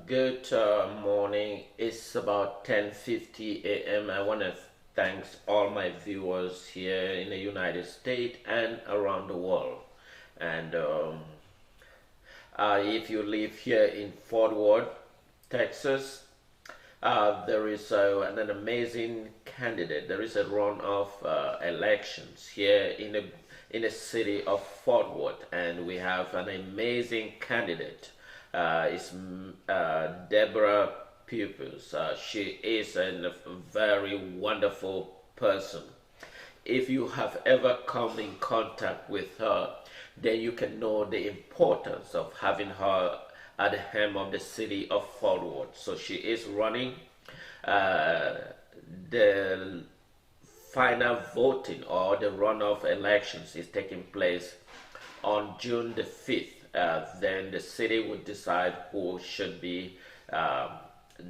Good morning. It's about 10:50 a.m. I want to thank all my viewers here in the United States and around the world. And if you live here in Fort Worth, Texas, there is an amazing candidate. There is a run of elections here in the city of Fort Worth, and we have an amazing candidate. It's Deborah Pupils. She is a very wonderful person. If you have ever come in contact with her, then you can know the importance of having her at the helm of the city of Fort Worth. So she is running. Uh, the final voting or the runoff elections is taking place on June the 5th. Then the city would decide who should be um,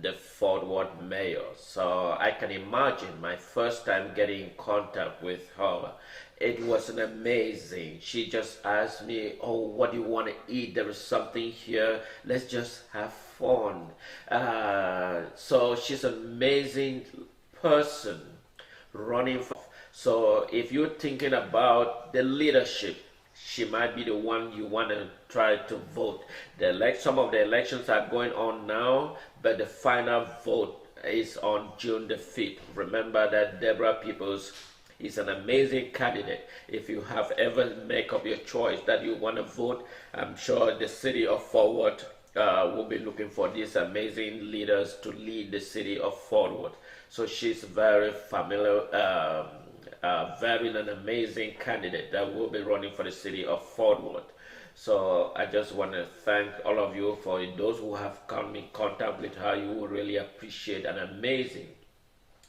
the Fort Worth mayor. So I can imagine my first time getting in contact with her. It was an amazing. She just asked me, "Oh, what do you want to eat? There is something here. Let's just have fun." So she's an amazing person running for. So if you're thinking about the leadership, she might be the one you want to try to vote. Some of the elections are going on now, but the final vote is on June the 5th. Remember that Deborah Peoples is an amazing candidate. If you have ever make up your choice that you want to vote, I'm sure the city of Fort Worth will be looking for these amazing leaders to lead the city of Fort Worth. So she's very familiar. Very an amazing candidate that will be running for the city of Fort Worth. So I just want to thank all of you for those who have come in contact with her. You will really appreciate an amazing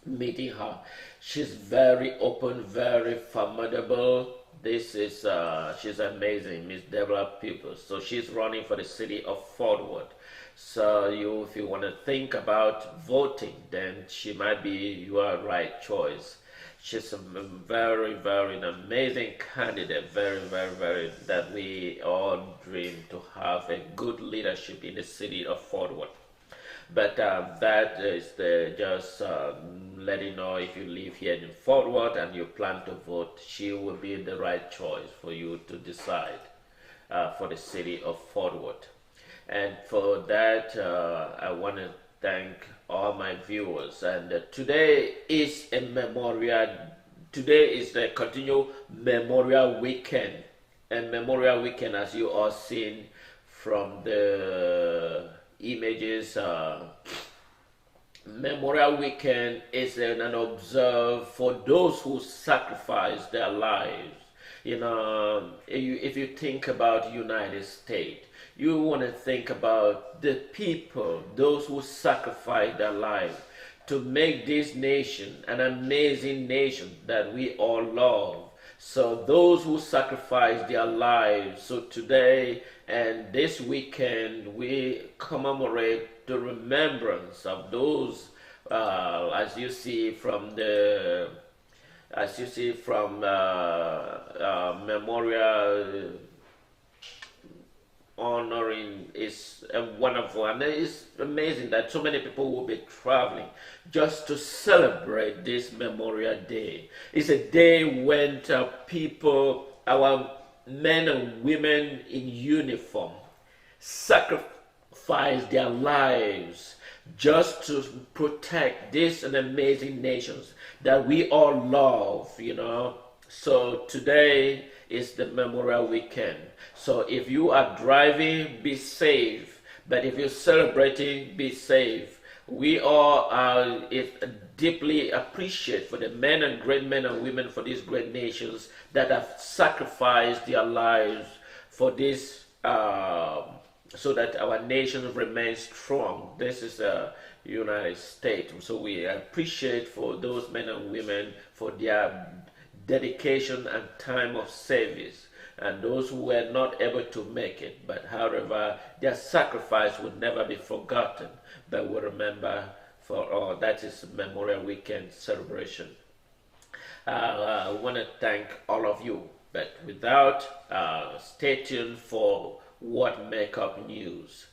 meeting her. She's very open, very formidable. This is she's amazing, Miss Deborah Peoples. So she's running for the city of Fort Worth. So if you want to think about voting, then she might be your right choice. She's a very, very amazing candidate, very, that we all dream to have a good leadership in the city of Fort Worth. But that is just letting you know if you live here in Fort Worth and you plan to vote, she will be the right choice for you to decide for the city of Fort Worth. And for that, I want to thank all my viewers. And today is a memorial. Today is the continual Memorial Weekend. And Memorial Weekend, as you all seen from the images, Memorial Weekend is an observe for those who sacrificed their lives. If you think about United States, you want to think about the people, those who sacrificed their lives to make this nation an amazing nation that we all love. So those who sacrificed their lives. So today and this weekend we commemorate the remembrance of those, as you see from memorial honoring is wonderful, and it's amazing that so many people will be traveling just to celebrate this Memorial Day. It's a day when people, our men and women in uniform, sacrifice their lives just to protect this and amazing nations that we all love. So today is the Memorial Weekend. So if you are driving, be safe. But if you're celebrating, be safe. We all deeply appreciate for the great men and women for these great nations that have sacrificed their lives for this, so that our nation remains strong. This is the United States. So we appreciate for those men and women for their dedication and time of service, and those who were not able to make it, but however their sacrifice would never be forgotten, but will remember for all. That is Memorial Weekend celebration. I want to thank all of you, but without stay tuned for what make up news.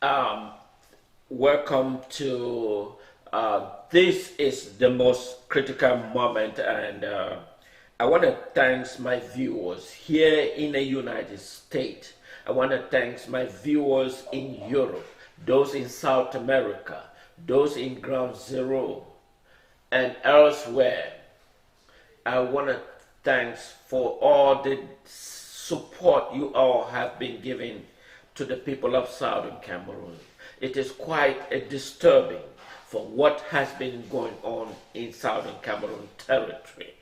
Um, Welcome to this is the most critical moment, and I want to thank my viewers here in the United States. I want to thank my viewers in Europe, those in South America, those in Ground Zero, and elsewhere. I want to thank for all the support you all have been giving to the people of Southern Cameroon. It is quite a disturbing for what has been going on in Southern Cameroon territory.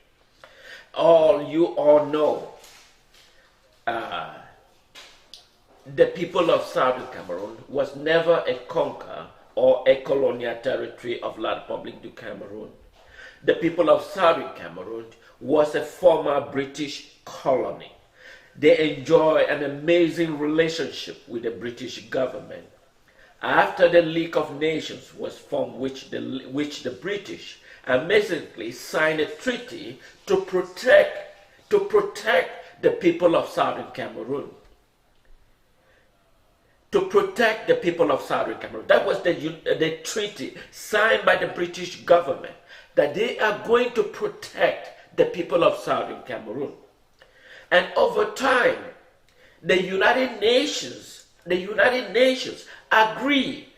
You all know the people of Southern Cameroon was never a conquer or a colonial territory of La Republique du Cameroun. The people of Southern Cameroon was a former British colony. They enjoy an amazing relationship with the British government. After the League of Nations was formed, which the British amazingly signed a treaty to protect the people of Southern Cameroon. To protect the people of Southern Cameroon. That was the treaty signed by the British government, that they are going to protect the people of Southern Cameroon. And over time, the United Nations agree.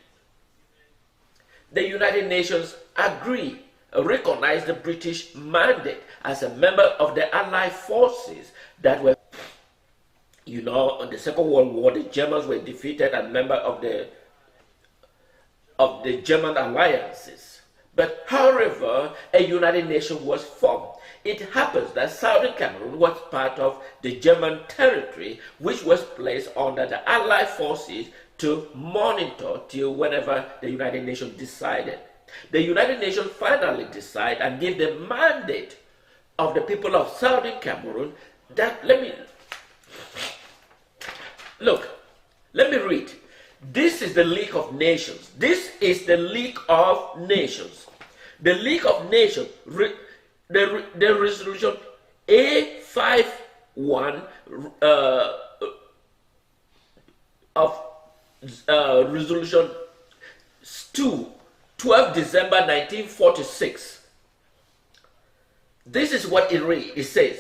The United Nations agree, recognize the British mandate as a member of the Allied forces that were, in the Second World War, the Germans were defeated and member of the German alliances. But however, a United Nations was formed. It happens that Southern Cameroon was part of the German territory, which was placed under the Allied forces to monitor till whenever the United Nations decided. The United Nations finally decided and gave the mandate of the people of Southern Cameroon that, let me read. This is the League of Nations. This is the League of Nations. The League of Nations, the resolution A51 of resolution 12 December 1946. This is what it reads. It says,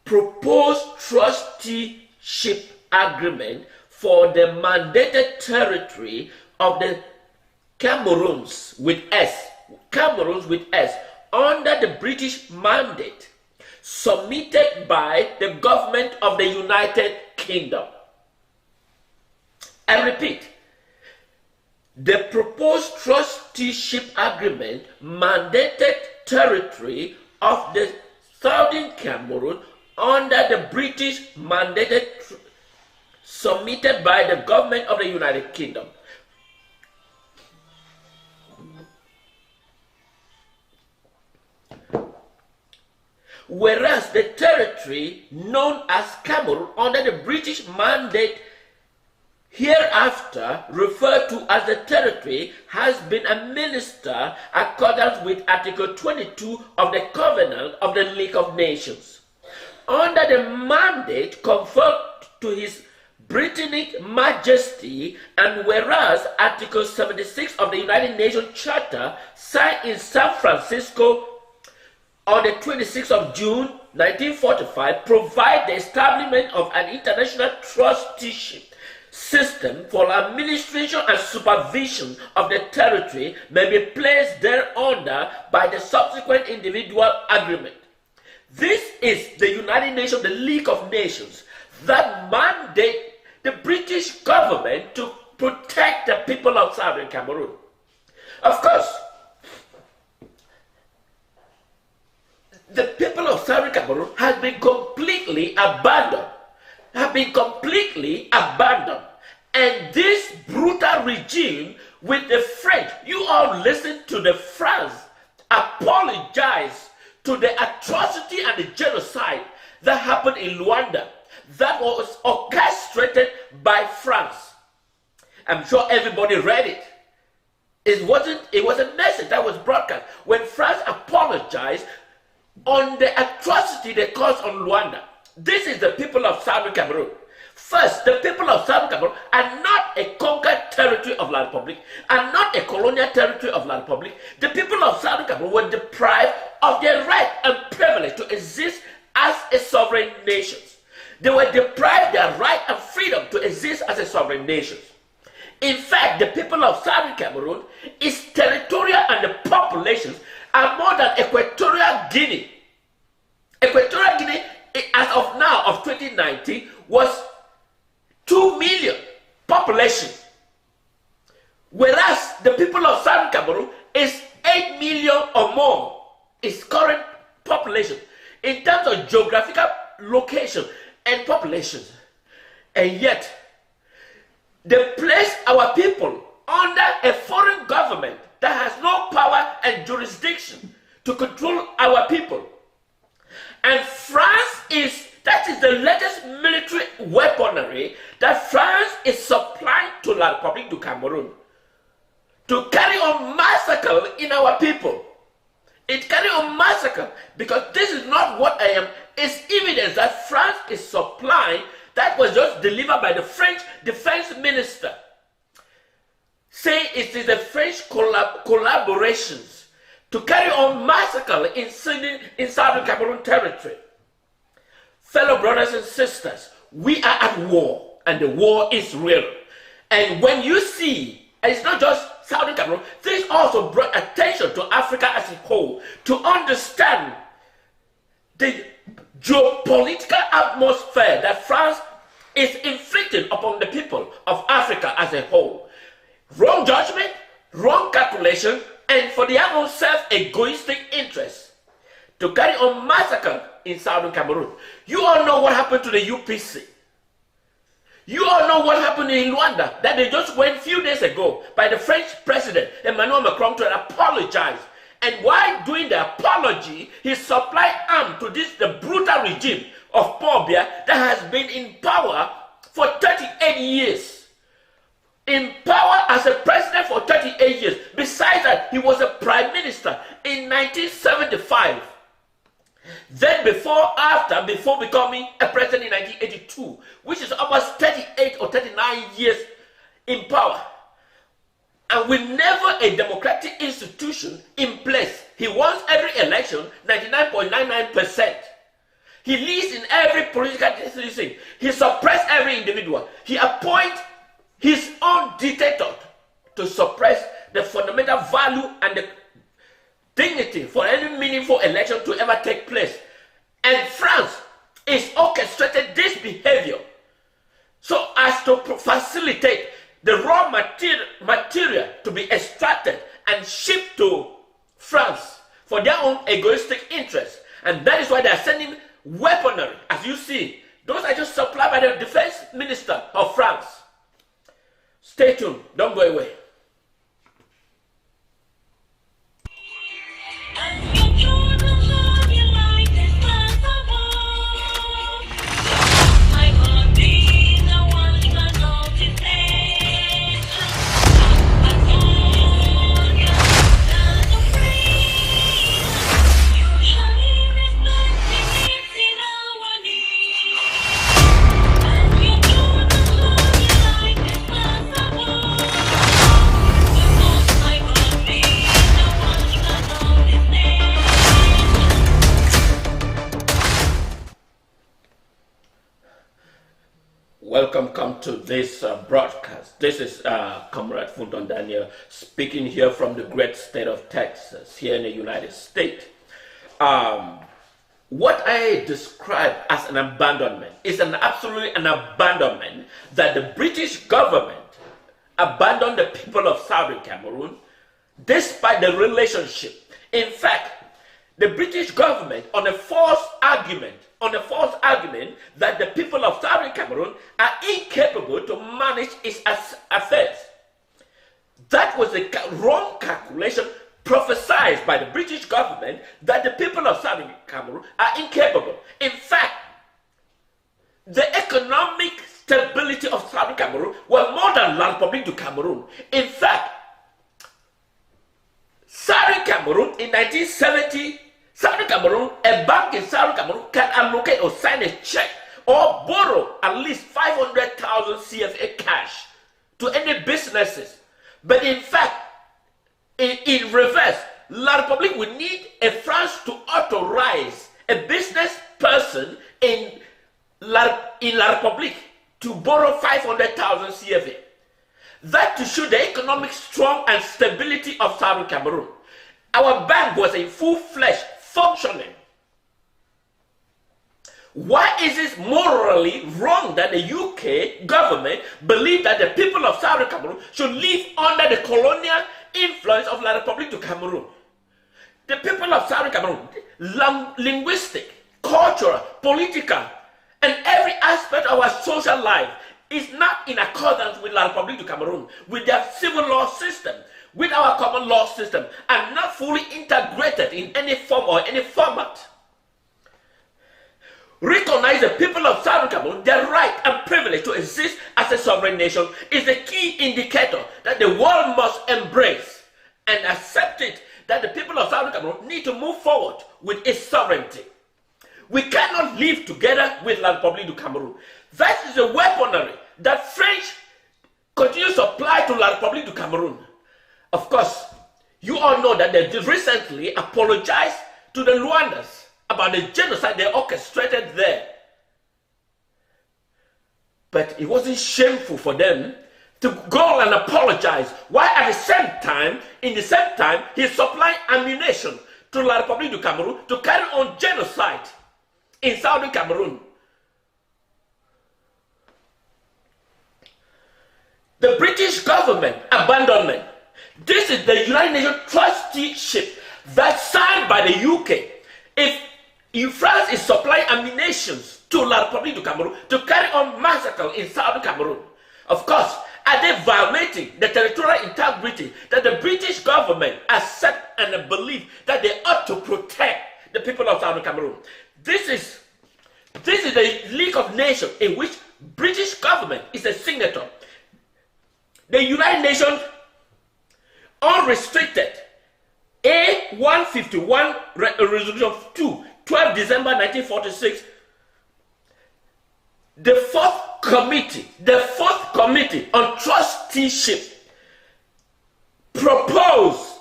proposed trusteeship agreement for the mandated territory of the Cameroons with S, under the British mandate, submitted by the government of the United Kingdom. I repeat, the proposed trusteeship agreement mandated territory of the Southern Cameroon under the British mandated submitted by the government of the United Kingdom. Whereas the territory known as Cameroon under the British mandate, hereafter referred to as the territory, has been administered according with Article 22 of the Covenant of the League of Nations. Under the mandate conferred to His Britannic Majesty, and whereas Article 76 of the United Nations Charter, signed in San Francisco on the 26th of June 1945, provide the establishment of an international trusteeship system for administration and supervision of the territory may be placed thereunder by the subsequent individual agreement. This is the United Nations, the League of Nations, that mandate the British government to protect the people of Southern Cameroon. Of course, the people of Southern Cameroon have been completely abandoned. And this brutal regime with the French, you all listen to the France apologize to the atrocity and the genocide that happened in Luanda, that was orchestrated by France. I'm sure everybody read it. It was a message that was broadcast when France apologized on the atrocity they caused on Luanda. This is the people of Southern Cameroon. First, the people of Southern Cameroon are not a conquered territory of La Republique, are not a colonial territory of La Republique. The people of Southern Cameroon were deprived of their right and privilege to exist as a sovereign nation. They were deprived their right and freedom to exist as a sovereign nation. In fact, the people of Southern Cameroon is territorial and the populations are more than Equatorial Guinea. Equatorial Guinea, as of now, of 2019, was 2 million population. Whereas the people of Southern Cameroon is 8 million or more, its current population, in terms of geographical location and population. And yet, they place our people under a foreign government that has no power and jurisdiction to control our people. And that is the latest military weaponry that France is supplying to La Republique du Cameroon to carry on massacre in our people. It carry on massacre because this is not what I am. It's evidence that France is supplying that was just delivered by the French defense minister, saying it is the French collaborations to carry on massacre in Southern Cameroon territory. Fellow brothers and sisters, we are at war, and the war is real. And when you see, and it's not just Southern Cameroon, this also brought attention to Africa as a whole to understand the geopolitical atmosphere that France is inflicting upon the people of Africa as a whole. Wrong judgment, wrong calculation, and for their own self-egoistic interests to carry on massacre in Southern Cameroon. You all know what happened to the UPC. You all know what happened in Rwanda, that they just went a few days ago by the French president, Emmanuel Macron, to apologize. And while doing the apology, he supplied arms to the brutal regime of Paul Biya that has been in power for 38 years. In power as a president for 38 years. Besides that, he was a prime minister in 1975. Then before becoming a president in 1982, which is almost 38 or 39 years in power. And with never a democratic institution in place. He won every election, 99.99%. He leads in every political decision. He suppressed every individual. He appoints his own dictator to suppress the fundamental value and the dignity for any meaningful election to ever take place. And France is orchestrated this behavior so as to facilitate the raw material to be extracted and shipped to France for their own egoistic interests. And that is why they are sending weaponry, as you see. Those are just supplied by the defense minister of France. Stay tuned, don't go away. Welcome to this broadcast. This is Comrade Fundon Daniel speaking here from the great state of Texas, here in the United States. What I describe as an abandonment is absolutely an abandonment that the British government abandoned the people of Southern Cameroon despite the relationship. In fact, the British government on a false argument that the people of Southern Cameroon are incapable to manage its affairs. That was a wrong calculation prophesied by the British government that the people of Southern Cameroon are incapable. In fact, the economic stability of Southern Cameroon was more than La Republique du Cameroun. In fact, Southern Cameroon in 1970, Southern Cameroon, a bank in Southern Cameroon can allocate or sign a check or borrow at least 500,000 CFA cash to any businesses. But in fact, in reverse, La Republique will need a France to authorize a business person in La Republique to borrow 500,000 CFA. That to show the economic strength and stability of Southern Cameroon. Our bank was a full-fledged functioning. Why is it morally wrong that the UK government believed that the people of Southern Cameroon should live under the colonial influence of La Republique du Cameroun? The people of Southern Cameroon, linguistic, cultural, political, and every aspect of our social life is not in accordance with La Republique du Cameroun, with their civil law system, with our common law system, and not fully integrated in any form or any format. Recognize the people of Southern Cameroon, their right and privilege to exist as a sovereign nation is the key indicator that the world must embrace and accept it, that the people of Southern Cameroon need to move forward with its sovereignty. We cannot live together with La Republique du Cameroun. That is the weaponry that French continues to apply to La Republique du Cameroun. Of course, you all know that they recently apologized to the Rwandans about the genocide they orchestrated there. But it wasn't shameful for them to go and apologize, while at the same time, he's supplying ammunition to La Republique du Cameroun to carry on genocide in Southern Cameroon. The British government abandonment. This is the United Nations Trusteeship that's signed by the UK. If France is supplying ammunition to La Republique du Cameroun to carry on massacre in Southern Cameroon, of course, are they violating the territorial integrity that the British government accept and believe that they ought to protect the people of Southern Cameroon? This is the League of Nations in which British government is a signature. The United Nations Unrestricted A151 Resolution 2, 12 December 1946, the fourth committee on trusteeship proposed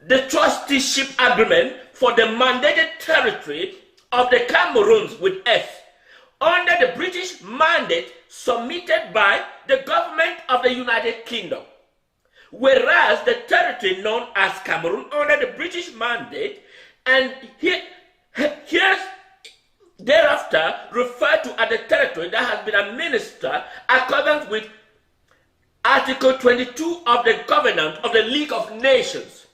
the trusteeship agreement for the mandated territory of the Cameroons with us under the British mandate submitted by the government of the United Kingdom. Whereas the territory known as Cameroon under the British mandate and here's thereafter referred to as the territory that has been administered according with Article 22 of the Covenant of the League of Nations,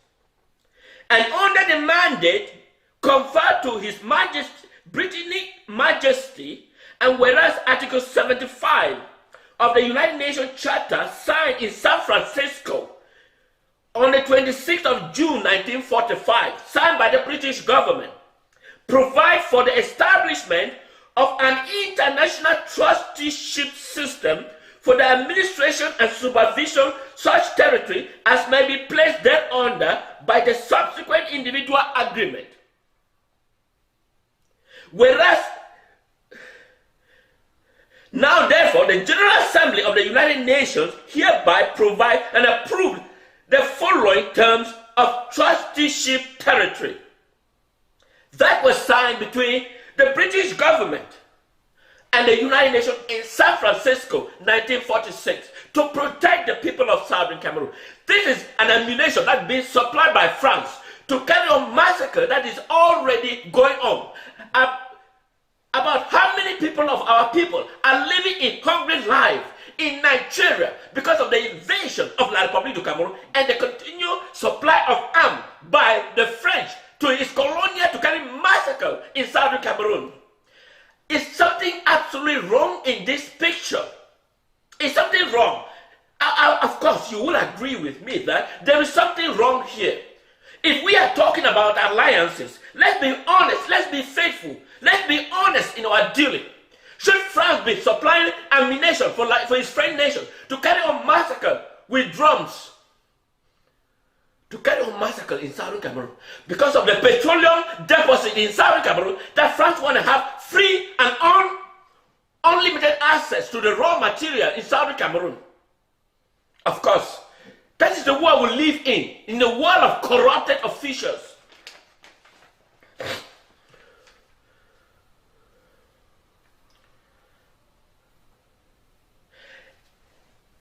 and under the mandate conferred to His Majesty, British Majesty, and whereas Article 75 of the United Nations Charter signed in San Francisco on the 26th of June 1945, signed by the British government, provide for the establishment of an international trusteeship system for the administration and supervision of such territory as may be placed thereunder by the subsequent individual agreement. Whereas, now therefore, the General Assembly of the United Nations hereby provide and approve the following terms of trusteeship territory. That was signed between the British government and the United Nations in San Francisco, 1946, to protect the people of Southern Cameroon. This is an ammunition that's been supplied by France to carry on massacre that is already going on. About how many people of our people are living in hungry life in Nigeria because of the invasion of La Republique du Cameroon and the continued supply of arms by the French to its colonial to carry massacre in Southern Cameroon. Is something absolutely wrong in this picture? Is something wrong? Of course, you will agree with me that there is something wrong here. If we are talking about alliances, let's be honest, let's be faithful, let's be honest in our dealing. Should France be supplying ammunition for its friend nation to carry on massacre with drums? To carry on massacre in Southern Cameroon because of the petroleum deposit in Southern Cameroon that France want to have free and unlimited access to the raw material in Southern Cameroon. Of course, that is the world we live in the world of corrupted officials.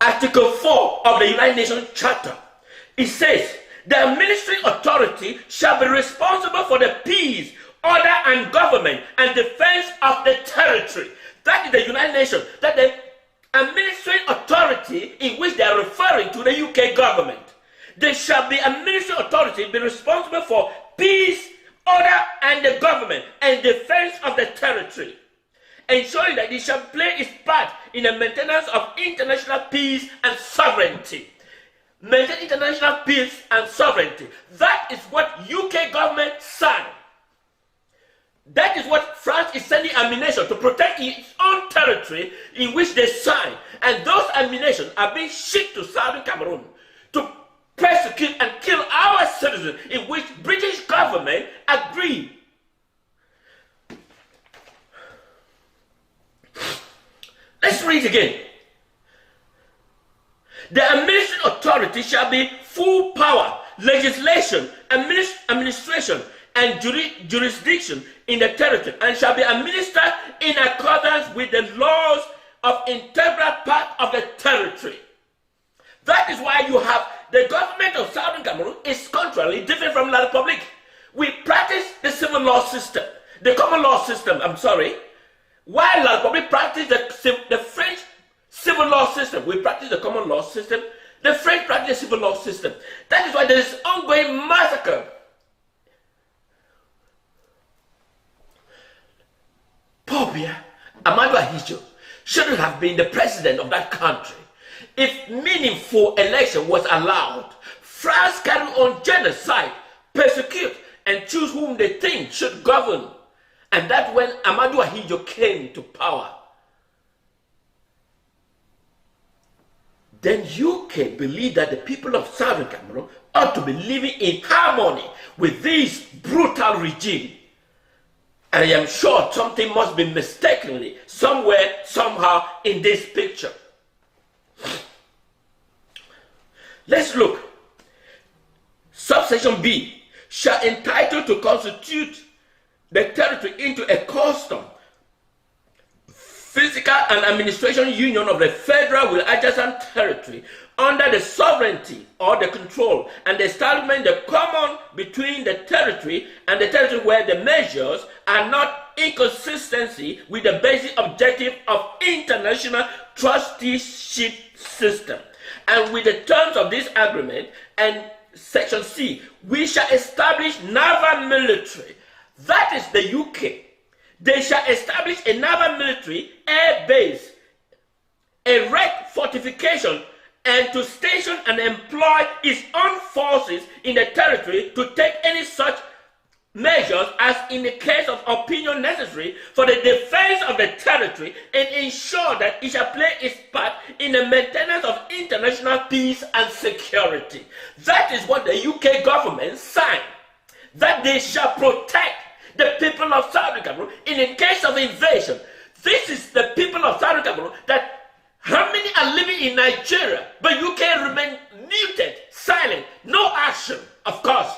Article 4 of the United Nations Charter, it says, the administrative authority shall be responsible for the peace, order and government and defense of the territory. That is the United Nations. That the administrative authority in which they are referring to the UK government. There shall be administrative authority be responsible for peace, order and the government and defense of the territory, ensuring that it shall play its part in the maintenance of international peace and sovereignty. Maintain international peace and sovereignty. That is what UK government signed. That is what France is sending ammunition to protect its own territory in which they signed. And those ammunition are being shipped to Southern Cameroon to persecute and kill our citizens, in which British government agreed. Let's read again. The administrative authority shall be full power, legislation, administration, and jurisdiction in the territory, and shall be administered in accordance with the laws of integral part of the territory. That is why you have the government of Southern Cameroon is culturally different from La Republique. We practice the civil law system, the common law system, while La Republique practice the French civil law system. We practice the common law system. The French practice the civil law system. That is why there is ongoing massacre. Paul Biya, Amadou Ahidjo shouldn't have been the president of that country. If meaningful election was allowed, France carry on genocide, persecute, and choose whom they think should govern. And that's when Amadou Ahidjo came to power. Then UK believe that the people of Southern Cameroon ought to be living in harmony with this brutal regime. And I am sure something must be mistakenly, somewhere, somehow, in this picture. Let's look. Subsection B shall entitle to constitute the territory into a custom, physical and administration union of the federal with adjacent territory under the sovereignty or the control and the establishment the common between the territory and the territory where the measures are not inconsistency with the basic objective of international trusteeship system. And with the terms of this agreement and section C, we shall establish naval military. That is the UK. They shall establish a naval military air base, erect fortification, and to station and employ its own forces in the territory to take any such measures as in the case of opinion necessary for the defense of the territory, and ensure that it shall play its part in the maintenance of international peace and security. That is what the UK government signed. That they shall protect the people of Southern Cameroon in the case of invasion. This is the people of Southern Cameroon that how many are living in Nigeria, but UK remain muted, silent, no action, of course.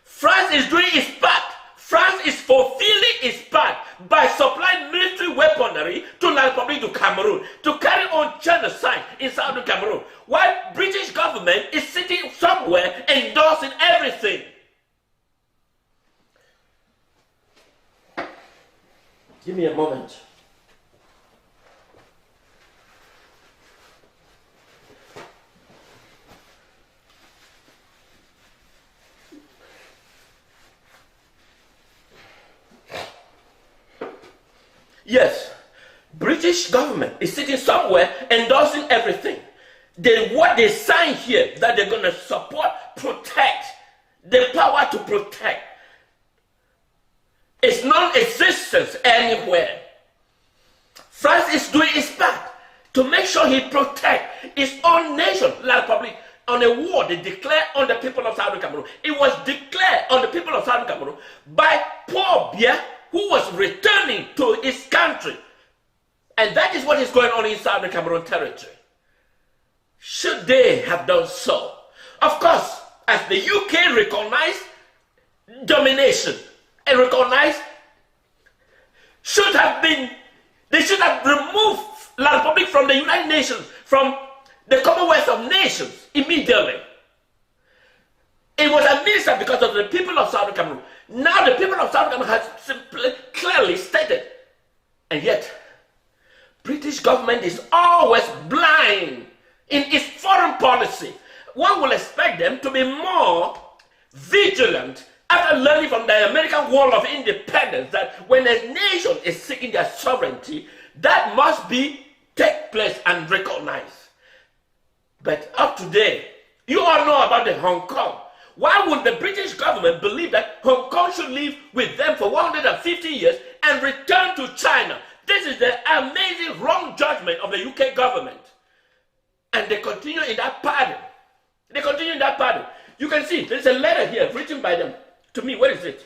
France is doing its part. France is fulfilling its part by supplying military weaponry to La Republique du Cameroon to carry on genocide in Southern Cameroon, while British government is sitting somewhere endorsing everything. Give me a moment. Yes, British government is sitting somewhere endorsing everything. What they sign here, that they're going to support, protect, the power to protect, is non-existent anywhere. France is doing its part to make sure he protects its own nation, La Republique, on a war they declare on the people of Southern Cameroon. It was declared on the people of Southern Cameroon by Paul Biya, who was returning to his country. And that is what is going on in Southern Cameroon territory. Should they have done so? Of course, as the UK recognized domination and recognized they should have removed La Republique from the United Nations, from the Commonwealth of Nations immediately. It was administered because of the people of Southern Cameroon. Now the people of Southern Cameroon has simply clearly stated, and yet British government is always blind in its foreign policy. One will expect them to be more vigilant after learning from the American War of Independence that when a nation is seeking their sovereignty, that must take place and recognized. But up to date, you all know about the Hong Kong. Why would the British government believe that Hong Kong should live with them for 150 years and return to China? This is the amazing wrong judgment of the UK government. And they continue in that pattern. They continue in that pattern. You can see there's a letter here written by them to me. Where is it?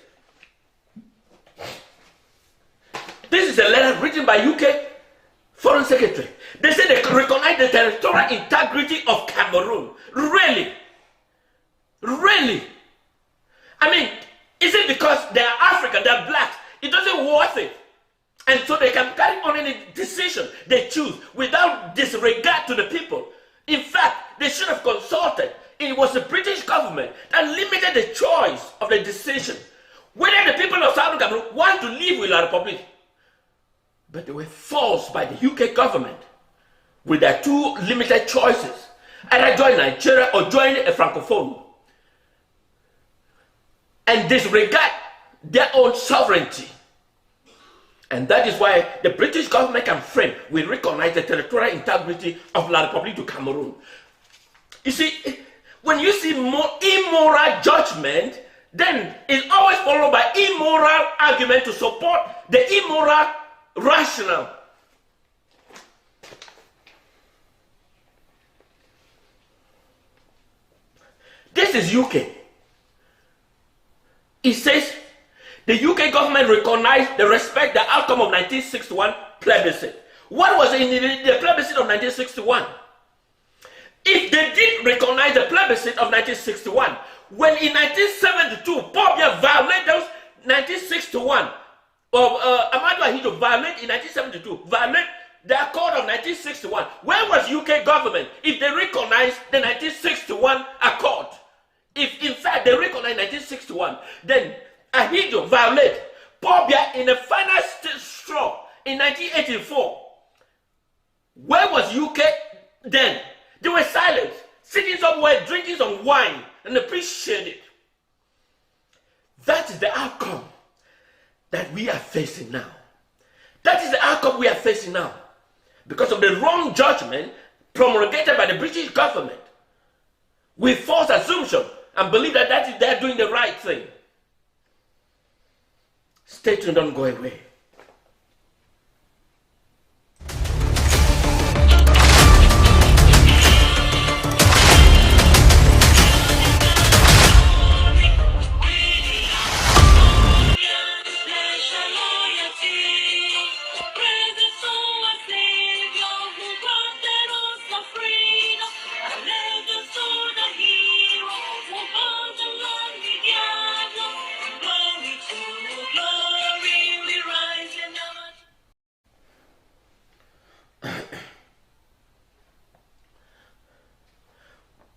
This is a letter written by UK Foreign Secretary. They say they recognize the territorial integrity of Cameroon. Really? Really? I mean, is it because they're African, they're blacks? It doesn't worth it. And so they can carry on any decision they choose without disregard to the people. In fact, they should have consulted. It was the British government that limited the choice of the decision. Whether the people of Southern Cameroon want to live with La Republique. But they were forced by the UK government with their two limited choices. Either join Nigeria or join a Francophone. And disregard their own sovereignty. And that is why the British government can frame, we recognize the territorial integrity of La Republique du Cameroon. You see, when you see more immoral judgment, then it's always followed by immoral argument to support the immoral rationale. This is UK. It says the UK government recognized the respect the outcome of 1961 plebiscite. What was in the plebiscite of 1961? If they did recognize the plebiscite of 1961, when in 1972 Paul Biya violated those 1961, or Amadou Ahidjo violated in 1972, violated the accord of 1961, where was UK government if they recognized the 1961 accord? If in fact they recognized 1961, then Ahidjo violated Paul Biya in the final straw in 1984. Where was UK then? They were silent, sitting somewhere drinking some wine and appreciating it. That is the outcome that we are facing now. That is the outcome we are facing now because of the wrong judgment promulgated by the British government with false assumption and believe that they're doing the right thing. Stay tuned, don't go away.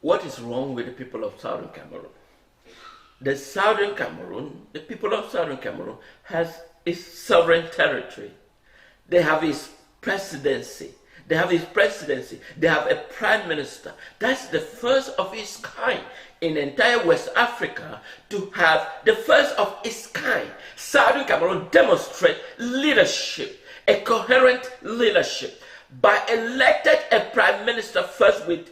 What is wrong with the people of Southern Cameroon? The people of Southern Cameroon has its sovereign territory. They have its presidency. They have a prime minister. That's the first of its kind in entire West Africa to have the first of its kind. Southern Cameroon demonstrates leadership, a coherent leadership, by elected a prime minister first with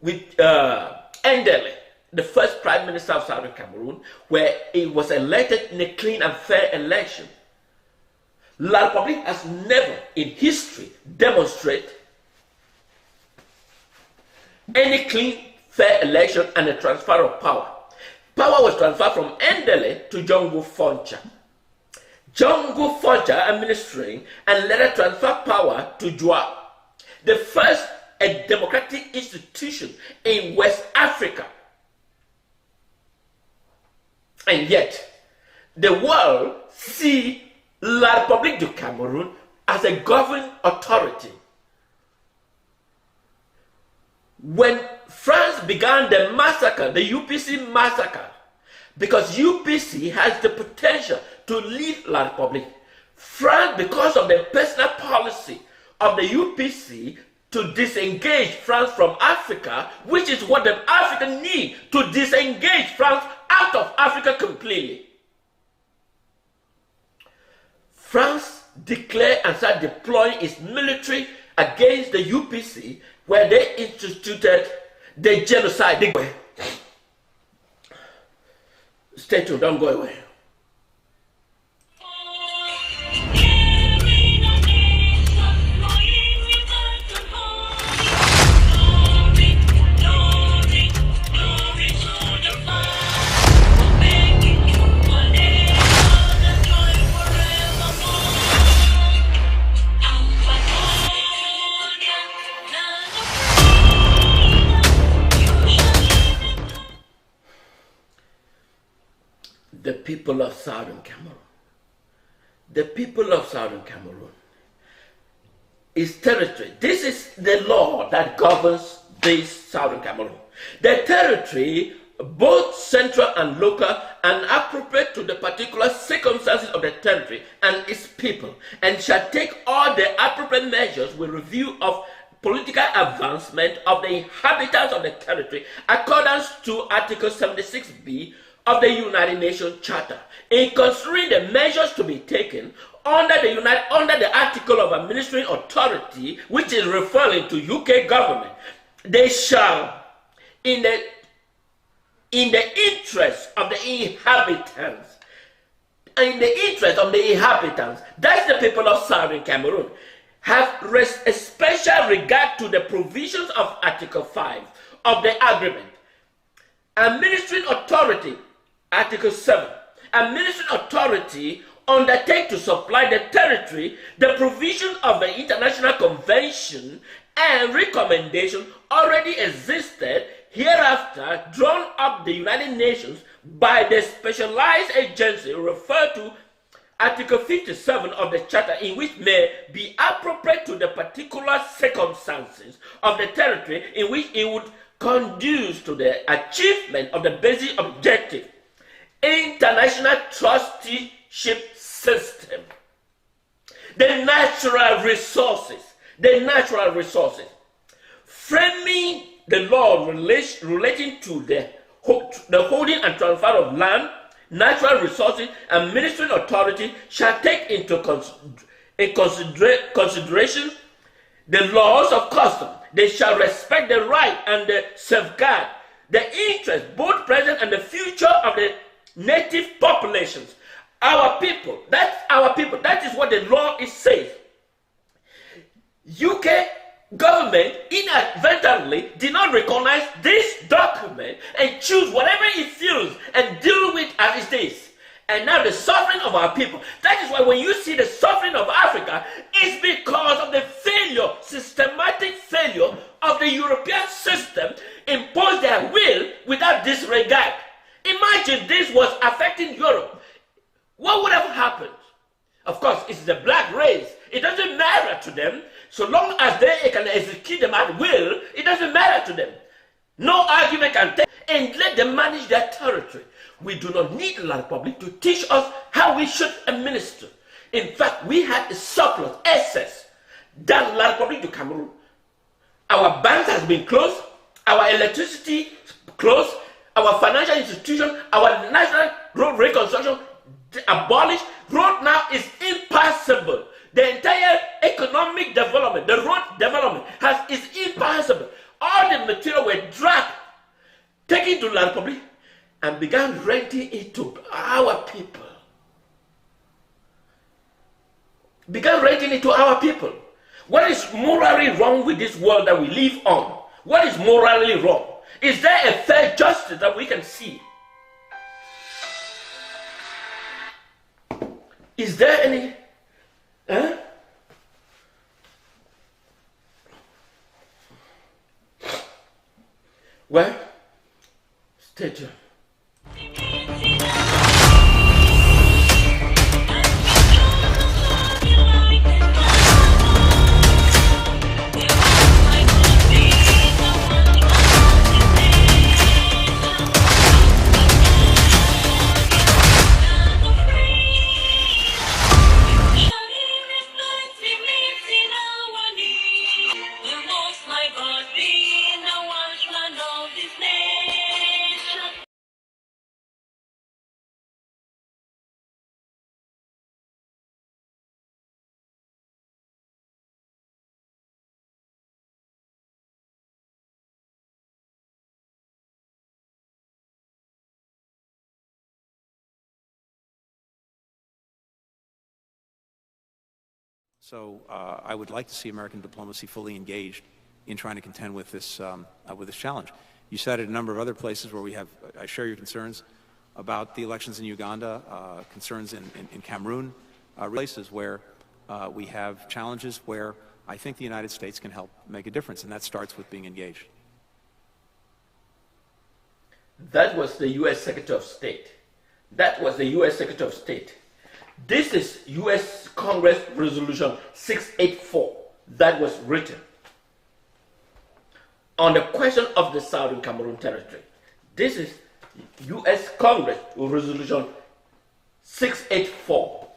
Ndele, the first prime minister of Southern Cameroon, where he was elected in a clean and fair election. La Republique has never in history demonstrated any clean, fair election and a transfer of power. Power was transferred from Ndele to John Foncha. jungle forger administering and later transfer power to Joa, the first a democratic institution in West Africa. And yet, the world sees La Republique du Cameroun as a governing authority. When France began the massacre, the UPC massacre, because UPC has the potential to lead La Republique, France, because of the personal policy of the UPC to disengage France from Africa, which is what the Africans need to disengage France out of Africa completely. France declared and started deploying its military against the UPC, where they instituted the genocide. Stay tuned, don't go away. The people of Southern Cameroon. The people of Southern Cameroon is territory. This is the law that governs this Southern Cameroon. The territory, both central and local, and appropriate to the particular circumstances of the territory and its people, and shall take all the appropriate measures with review of political advancement of the inhabitants of the territory, accordance to Article 76B of the United Nations Charter, in considering the measures to be taken under the article of administering authority, which is referring to UK government. They shall, in the interest of the inhabitants, that's the people of Southern Cameroon, have a special regard to the provisions of Article 5 of the agreement. Administering authority, Article 7. Administering authority undertake to supply the territory the provisions of the International Convention and recommendation already existed, hereafter drawn up the United Nations by the specialized agency referred to Article 57 of the Charter, in which may be appropriate to the particular circumstances of the territory in which it would conduce to the achievement of the basic objective. International trusteeship system. The natural resources. Framing the law relating to the holding and transfer of land, natural resources, and ministering authority shall take into consideration the laws of custom. They shall respect the right and the safeguard the interest, both present and the future, of the native populations. Our people, that's our people. That is what the law is saying. UK government inadvertently did not recognize this document and choose whatever it feels and deal with as it is. And now the suffering of our people. That is why when you see the suffering of Africa, it's because of the failure, systematic failure of the European system impose their will without disregard. Imagine this was affecting Europe. What would have happened? Of course, it's the black race. It doesn't matter to them. So long as they can execute them at will, it doesn't matter to them. No argument can take, and let them manage their territory. We do not need La Republique to teach us how we should administer. In fact, we had a surplus, excess, than La Republique du Cameroun. Our banks has been closed, our electricity closed, our financial institution, our national road reconstruction abolished. Road now is impassable. The entire economic development, the road development is impassable. All the material were dragged, taken to La Republique, and began renting it to our people. What is morally wrong with this world that we live on? What is morally wrong? Is there a fair justice that we can see? Is there any? Huh? Well, stay tuned. So I would like to see American diplomacy fully engaged in trying to contend with this challenge. You cited a number of other places where we have, I share your concerns about the elections in Uganda, concerns in Cameroon, places where we have challenges where I think the United States can help make a difference, and that starts with being engaged. That was the U.S. Secretary of State. That was the U.S. Secretary of State. This is U.S. Congress Resolution 684 that was written on the question of the Southern Cameroon territory. This is U.S. Congress Resolution 684,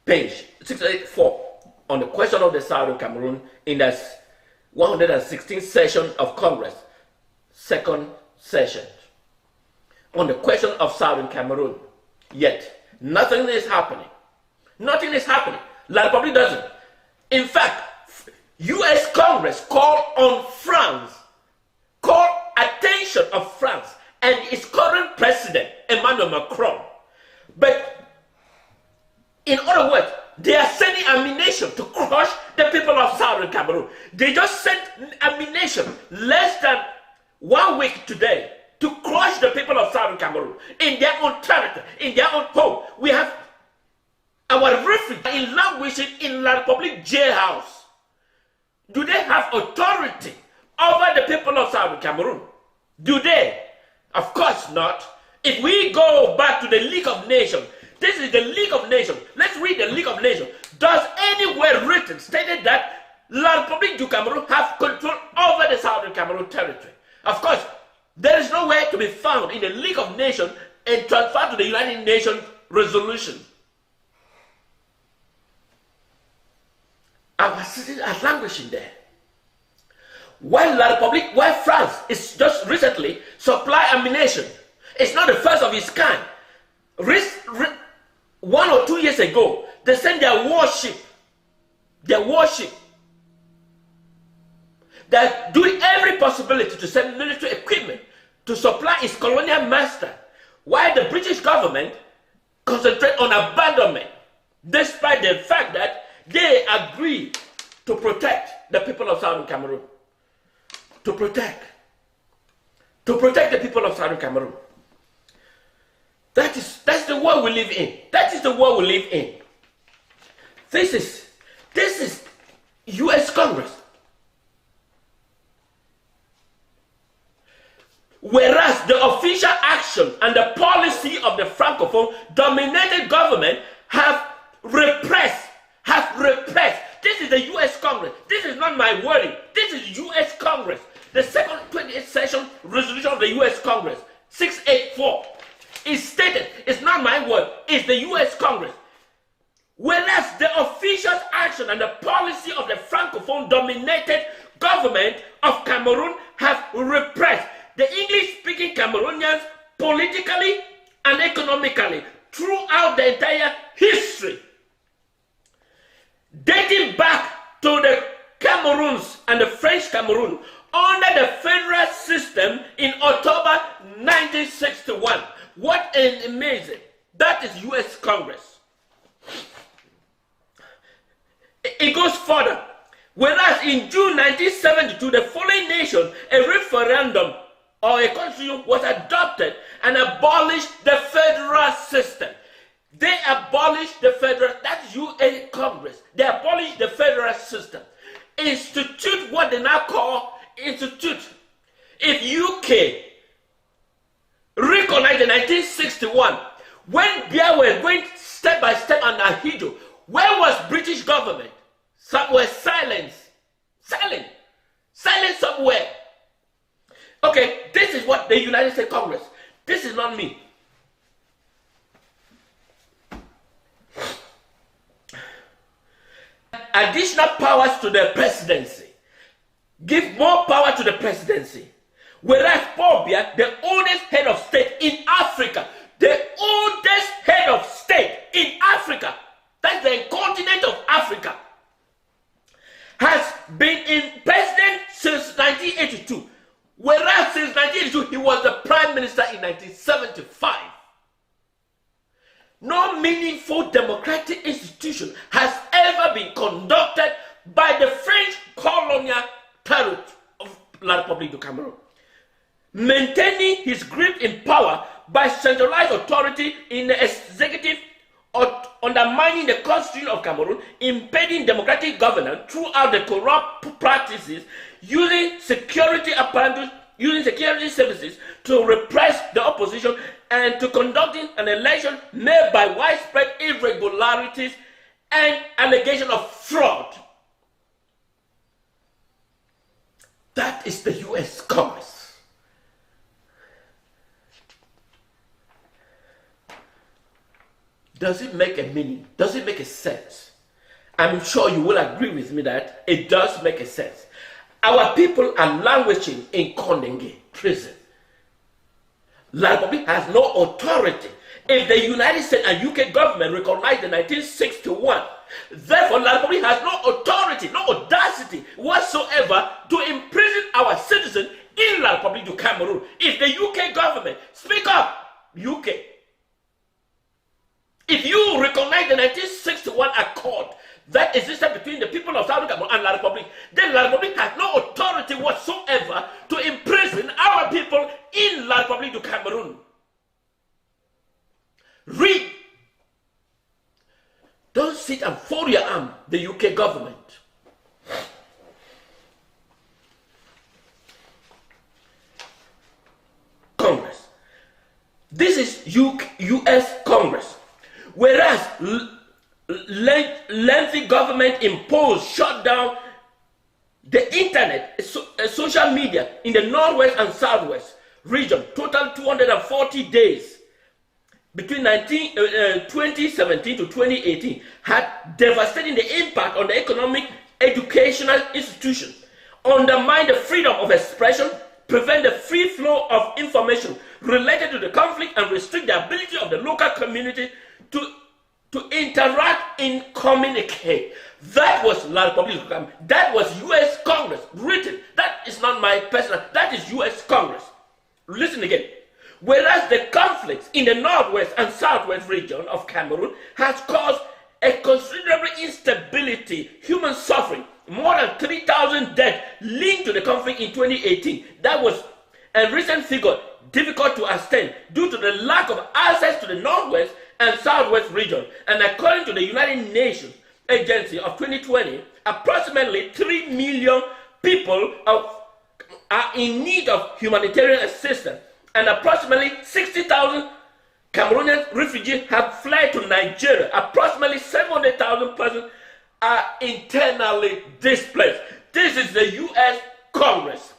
page 684, on the question of the Southern Cameroon in the 116th session of Congress, second session, on the question of Southern Cameroon. Yet, nothing is happening. Nothing is happening. La Republique doesn't. In fact, U.S. Congress called on France, called attention of France and its current president, Emmanuel Macron. But, in other words, they are sending ammunition to crush the people of Southern Cameroon. They just sent ammunition less than 1 week today to crush the people of Southern Cameroon in their own territory, in their own home. We have our refugees in languishing in La Republique jailhouse. Do they have authority over the people of Southern Cameroon? Do they? Of course not. If we go back to the League of Nations, this is the League of Nations. Let's read the League of Nations. Does anywhere written stated that La Republique du Cameroon have control over the Southern Cameroon territory? Of course, there is nowhere to be found in the League of Nations and transferred to the United Nations resolution. Our citizens are languishing there. While La Republique, while France is just recently supply ammunition, it's not the first of its kind. 1 or 2 years ago, they sent their warship. They're doing every possibility to send military equipment to supply its colonial master, while the British government concentrate on abandonment, despite the fact that they agreed to protect the people of Southern Cameroon. To protect the people of Southern Cameroon. That's the world we live in. That is the world we live in. This is U.S. Congress. Whereas the official action and the policy of the Francophone dominated government have repressed. This is the U.S. Congress. This is not my wording. This is U.S. Congress. The second 28th session resolution of the U.S. Congress, 684, is stated. It's not my word. It's the U.S. Congress. Whereas the official action and the policy of the Francophone dominated government of Cameroon have repressed the English-speaking Cameroonians politically and economically throughout the entire history. Dating back to the Cameroons and the French Cameroon under the federal system in October 1961. What an amazing. That is U.S. Congress. It goes further. Whereas in June 1972, the foreign nation, a referendum or a constitution was adopted and abolished the federal system. They abolished the federal, that's UN Congress. They abolished the federal system. Institute what they now call institute. If UK recognized in 1961, when Bia were going step by step on Ahijo, where was British government? Somewhere silence. Silent. Silent somewhere. Okay, this is what the United States Congress. This is not me. Additional powers to the presidency. Give more power to the presidency. Whereas Paul Biya, the oldest head of state in Africa, the oldest head of state in Africa, that's the continent of Africa, has been in president since 1982. Whereas since 1982, he was the prime minister in 1975. No meaningful democratic institution has ever been conducted by the French colonial territory of La Republique du Cameroun. Maintaining his grip in power by centralized authority in the executive, or undermining the constitution of Cameroon, impeding democratic governance throughout the corrupt practices, using security apparatus, using security services to repress the opposition, and to conducting an election made by widespread irregularities and allegation of fraud. That is the US Congress. Does it make a meaning? Does it make a sense? I'm sure you will agree with me that it does make a sense. Our people are languishing in Kondenga prison. La Republique has no authority. If the United States and UK government recognized in 1961, therefore La Republique has no authority, no audacity whatsoever to imprison our citizens in La Republique du Cameroun. If the UK government, speak up, UK. If you recognize the 1961 accord that existed between the people of Southern Cameroon and La Republique, then La Republique has no authority whatsoever to imprison our people in La Republique du Cameroun. Read. Don't sit and fold your arm, the UK government. Congress. This is US Congress. Whereas lengthy government imposed shutdown the internet, social media in the northwest and southwest region, total 240 days between 2017 to 2018, had devastating the impact on the economic, educational institutions, undermine the freedom of expression, prevent the free flow of information related to the conflict, and restrict the ability of the local community to interact and communicate. That was La Republique. That was US Congress written. That is not my personal, that is US Congress. Listen again. Whereas the conflicts in the northwest and southwest region of Cameroon has caused a considerable instability, human suffering, more than 3,000 deaths linked to the conflict in 2018. That was a recent figure difficult to ascertain due to the lack of access to the northwest and southwest region. And according to the United Nations Agency of 2020, approximately 3 million people are in need of humanitarian assistance, and approximately 60,000 Cameroonian refugees have fled to Nigeria. Approximately 700,000 persons are internally displaced. This is the US Congress.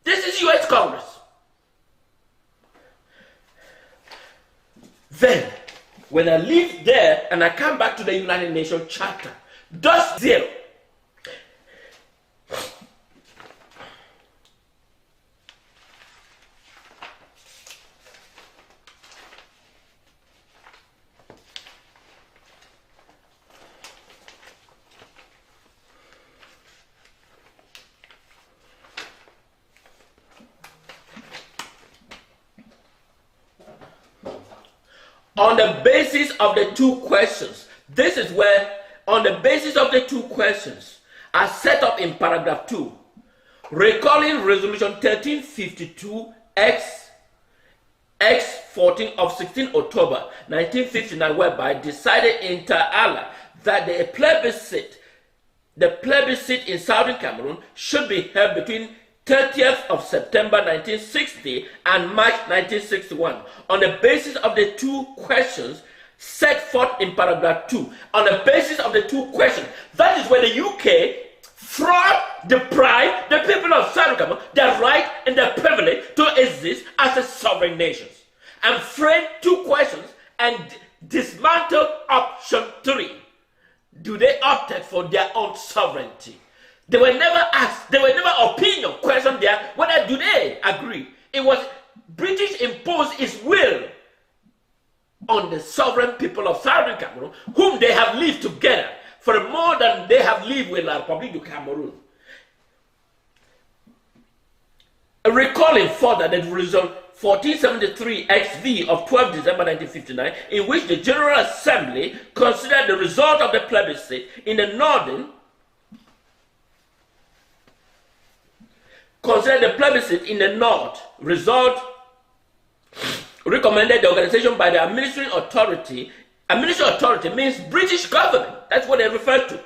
This is US Congress. Then, when I leave there and I come back to the United Nations Charter, does zero. On the basis of the two questions, this is where, on the basis of the two questions, are set up in paragraph 2, recalling resolution 1352X X 14 of 16 October 1959, whereby decided inter alia that the plebiscite in Southern Cameroon should be held between 30th of September 1960 and March 1961 on the basis of the two questions set forth in paragraph 2. On the basis of the two questions, that is where the UK fraud deprived the people of Southern Cameroon their right and their privilege to exist as a sovereign nation, and framed two questions and dismantled option 3. Do they opt for their own sovereignty? They were never asked, they were never opinion questioned there whether do they agree. It was British imposed its will on the sovereign people of Southern Cameroon, whom they have lived together for more than they have lived with La Republique du Cameroun. Recalling further the result 1473 XV of 12 December 1959, in which the General Assembly considered the result of the plebiscite in the northern north result recommended the organization by the administering authority. Administrative authority means British government. That's what they refer to.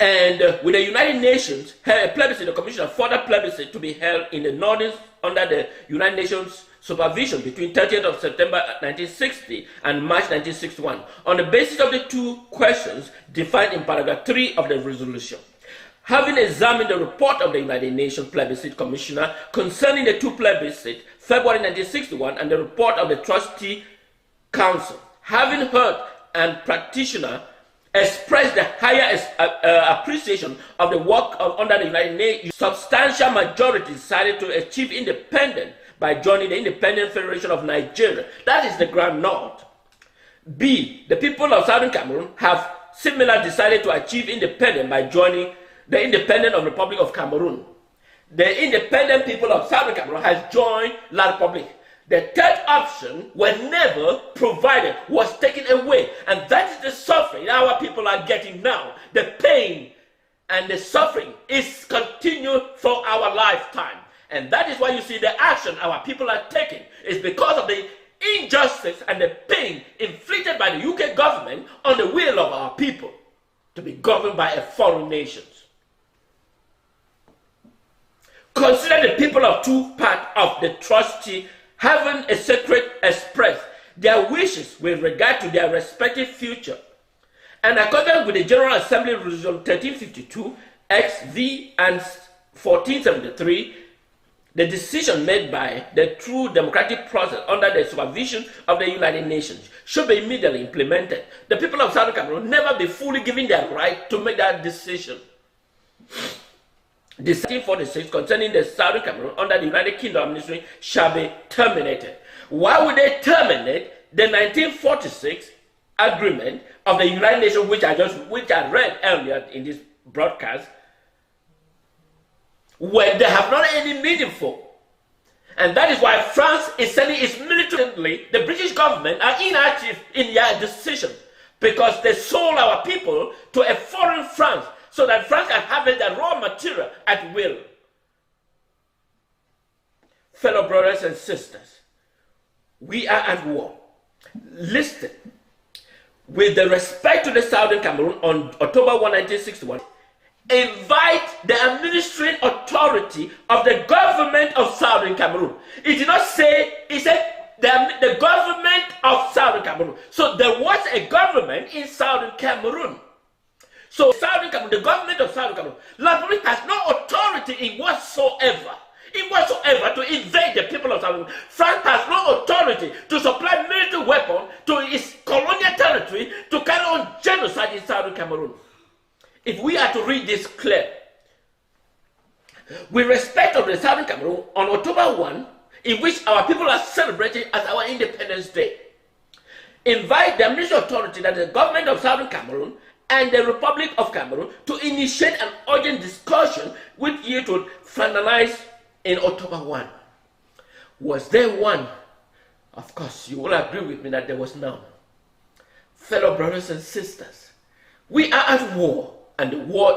And with the United Nations, held a plebiscite, a commission of further plebiscite to be held in the northern under the United Nations supervision between 30th of September 1960 and March 1961 on the basis of the two questions defined in paragraph 3 of the resolution. Having examined the report of the United Nations Plebiscite Commissioner concerning the two plebiscites, February 1961, and the report of the Trustee Council, having heard and practitioner expressed the higher appreciation of the work under the United Nations, substantial majority decided to achieve independence by joining the Independent Federation of Nigeria. That is the Grand North. B. The people of Southern Cameroon have similarly decided to achieve independence by joining the Independent of Republic of Cameroon. The independent people of Southern Cameroon has joined La Republique. The third option, whenever provided, was taken away. And that is the suffering our people are getting now. The pain and the suffering is continued for our lifetime. And that is why you see the action our people are taking is because of the injustice and the pain inflicted by the UK government on the will of our people to be governed by a foreign nation. Consider the people of two parts of the trustee having a secret express their wishes with regard to their respective future. And according with the General Assembly Resolution 1352, XV and 1473, the decision made by the true democratic process under the supervision of the United Nations should be immediately implemented. The people of Southern Cameroon never be fully given their right to make that decision. The 1946 concerning the Southern Cameroon under the United Kingdom administration shall be terminated. Why would they terminate the 1946 agreement of the United Nations, which I read earlier in this broadcast, when they have not any meaningful? And that is why France is sending its military. The British government are inactive in their decision because they sold our people to a foreign France, so that France can have the raw material at will. Fellow brothers and sisters, we are at war. Listen, with the respect to the Southern Cameroon on October 1, 1961, invite the administering authority of the government of Southern Cameroon. It did not say, it said the government of Southern Cameroon. So there was a government in Southern Cameroon. So Southern Cameroon, the government of Southern Cameroon, La Republique has no authority in whatsoever to invade the people of Southern Cameroon. France has no authority to supply military weapons to its colonial territory to carry on genocide in Southern Cameroon. If we are to read this clear, with respect of the Southern Cameroon on October 1, in which our people are celebrating as our Independence Day, invite the administrative authority, that is the government of Southern Cameroon, and the Republic of Cameroon to initiate an urgent discussion which you would finalize in October 1. Was there one? Of course, you will agree with me that there was none. Fellow brothers and sisters, we are at war, and the war